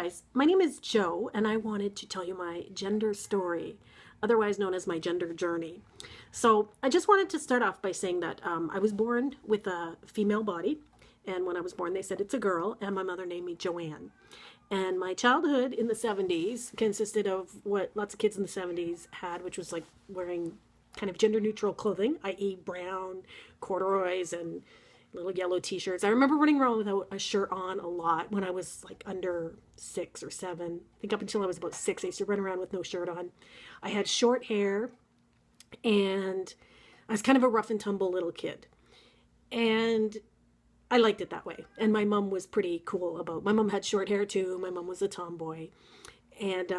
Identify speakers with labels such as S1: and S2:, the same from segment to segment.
S1: guys, my name is Joe, and I wanted to tell you my gender story, otherwise known as my gender journey. So I just wanted to start off by saying that I was born with a female body, and when I was born, they said it's a girl, and my mother named me Joanne. And my childhood in the 70s consisted of what lots of kids in the 70s had, which was like wearing kind of gender neutral clothing, i.e., brown corduroys and little yellow t-shirts. I remember running around without a shirt on a lot when I was like under 6 or 7. I think up until I was about 6, I used to run around with no shirt on. I had short hair, and I was kind of a rough and tumble little kid. And I liked it that way. And my mom was pretty cool about, my mom had short hair too. My mom was a tomboy. And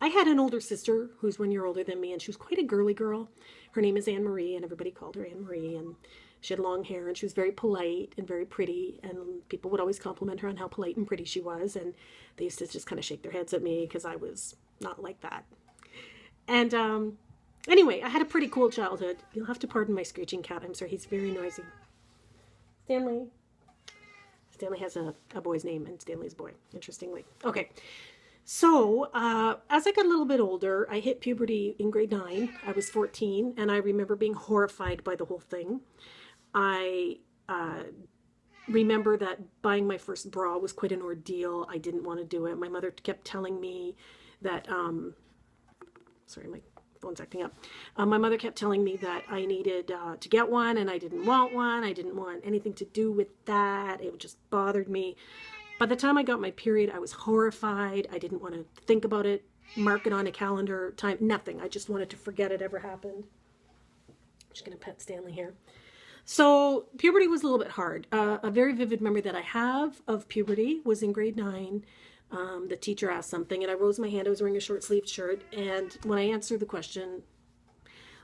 S1: I had an older sister who's 1 year older than me, and she was quite a girly girl. Her name is Anne Marie, and everybody called her Anne Marie. And she had long hair, and she was very polite and very pretty, and people would always compliment her on how polite and pretty she was, and they used to just kind of shake their heads at me because I was not like that. And anyway, I had a pretty cool childhood. You'll have to pardon my screeching cat. I'm sorry, he's very noisy. Stanley. Stanley has a boy's name, and Stanley's a boy, interestingly. Okay. So, as I got a little bit older, I hit puberty in grade 9. I was 14, and I remember being horrified by the whole thing. I remember that buying my first bra was quite an ordeal. I didn't want to do it. My mother kept telling me that, sorry, my phone's acting up. My mother kept telling me that I needed to get one, and I didn't want one. I didn't want anything to do with that. It just bothered me. By the time I got my period, I was horrified. I didn't want to think about it, mark it on a calendar, time, nothing. I just wanted to forget it ever happened. I'm just going to pet Stanley here. So puberty was a little bit hard. A very vivid memory that I have of puberty was in grade 9. The teacher asked something, and I rose my hand. I was wearing a short-sleeved shirt, and when I answered the question,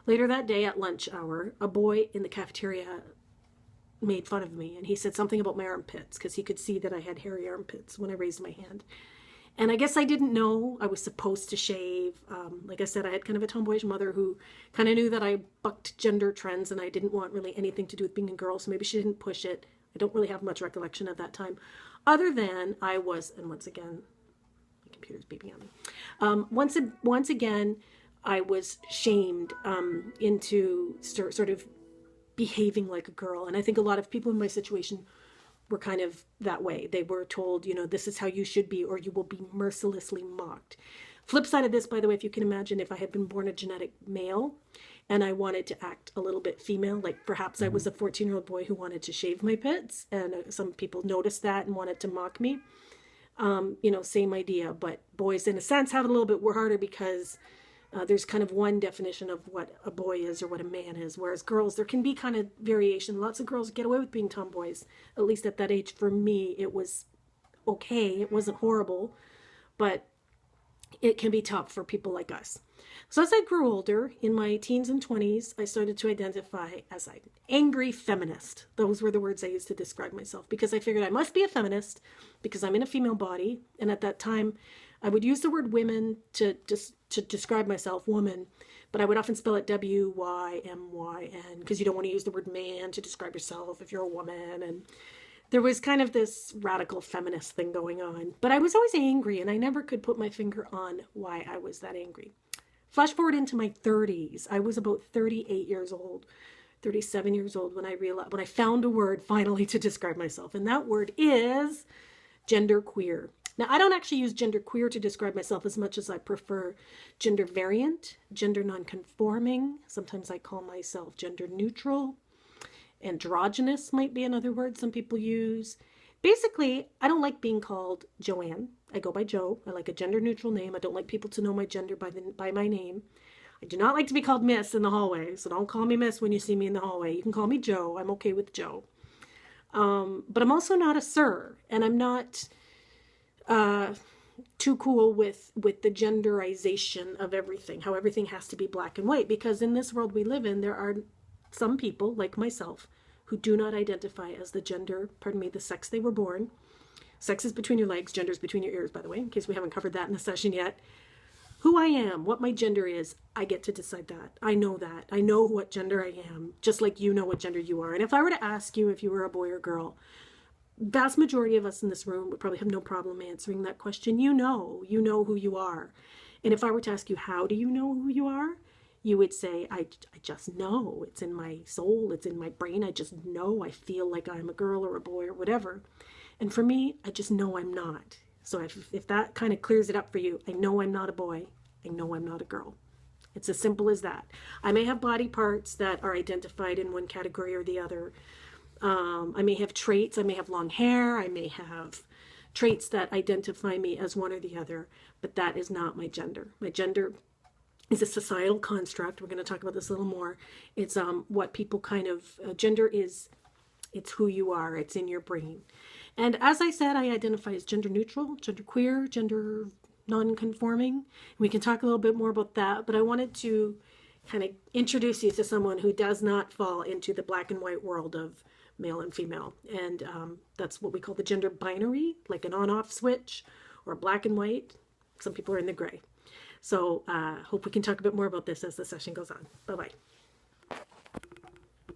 S1: later that day at lunch hour, a boy in the cafeteria made fun of me, and he said something about my armpits because he could see that I had hairy armpits when I raised my hand. And I guess I didn't know I was supposed to shave. Like I said, I had kind of a tomboyish mother who kind of knew that I bucked gender trends, and I didn't want really anything to do with being a girl, so maybe she didn't push it. I don't really have much recollection of that time, other than I was, and once again, my computer's beeping at me. Once again, I was shamed into sort of behaving like a girl. And I think a lot of people in my situation were kind of that way. They were told, you know, this is how you should be, or you will be mercilessly mocked. Flip side of this, by the way, if you can imagine, if I had been born a genetic male and I wanted to act a little bit female, like perhaps I was a 14-year-old boy who wanted to shave my pits, and some people noticed that and wanted to mock me. You know, same idea, but boys in a sense have it a little bit harder because there's kind of one definition of what a boy is or what a man is, whereas girls, there can be kind of variation. Lots of girls get away with being tomboys, at least at that age. For me, it was okay. It wasn't horrible, but it can be tough for people like us. So as I grew older, in my teens and 20s, I started to identify as an angry feminist. Those were the words I used to describe myself, because I figured I must be a feminist because I'm in a female body. And at that time, I would use the word women to describe myself, woman, but I would often spell it W-Y-M-Y-N because you don't want to use the word man to describe yourself if you're a woman. And there was kind of this radical feminist thing going on. But I was always angry, and I never could put my finger on why I was that angry. Flash forward into my 30s. I was about 38 years old, 37 years old when I found a word finally to describe myself. And that word is genderqueer. Now, I don't actually use genderqueer to describe myself as much as I prefer gender variant, gender nonconforming. Sometimes I call myself gender neutral. Androgynous might be another word some people use. Basically, I don't like being called Joanne. I go by Joe. I like a gender neutral name. I don't like people to know my gender by my name. I do not like to be called Miss in the hallway, so don't call me Miss when you see me in the hallway. You can call me Joe. I'm okay with Joe. But I'm also not a sir, and I'm not too cool with the genderization of everything, how everything has to be black and white, because in this world we live in, there are some people, like myself, who do not identify as the gender, the sex they were born. Sex is between your legs, gender is between your ears, by the way, in case we haven't covered that in the session yet. Who I am, what my gender is, I get to decide that. I know that. I know what gender I am, just like you know what gender you are. And if I were to ask you if you were a boy or girl, vast majority of us in this room would probably have no problem answering that question. You know who you are. And if I were to ask you, how do you know who you are? You would say, I just know. It's in my soul. It's in my brain. I just know. I feel like I'm a girl or a boy or whatever. And for me, I just know I'm not. So if that kind of clears it up for you, I know I'm not a boy. I know I'm not a girl. It's as simple as that. I may have body parts that are identified in one category or the other. I may have traits. I may have long hair. I may have traits that identify me as one or the other, but that is not my gender. My gender is a societal construct. We're going to talk about this a little more. It's what people kind of, gender is, it's who you are. It's in your brain. And as I said, I identify as gender neutral, gender queer, gender non-conforming. We can talk a little bit more about that, but I wanted to kind of introduce you to someone who does not fall into the black and white world of male and female. And that's what we call the gender binary, like an on-off switch or black and white. Some people are in the gray. So hope we can talk a bit more about this as the session goes on. Bye-bye.